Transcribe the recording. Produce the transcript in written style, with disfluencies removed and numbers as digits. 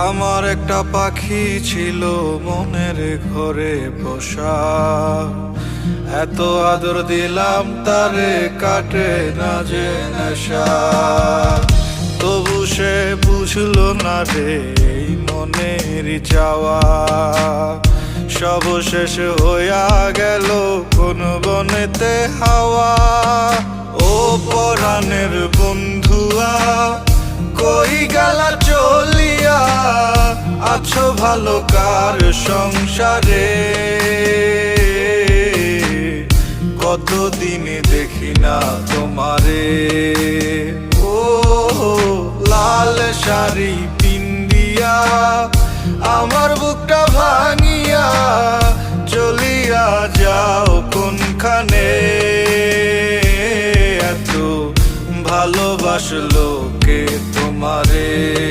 আমার একটা পাখি ছিল মনের ঘরে বসা, এত আদর দিলাম তারে কাটে না যে নেশা। তবু সে বুঝলো না রে এই মনের চাওয়া, সব শেষ হইয়া গেল কোন বনেতে হাওয়া। ও পরাণের বন্ধুয়া কই গেলা চলিয়া, আছো ভালো কার সংসারে? কতদিন দেখি না তোমারে। ও লাল শাড়ি পিন্দিয়া আমার বুকটা ভাঙিয়া চলিয়া যাও কোনখানে? এত ভালোবাসলো কে তোমারে?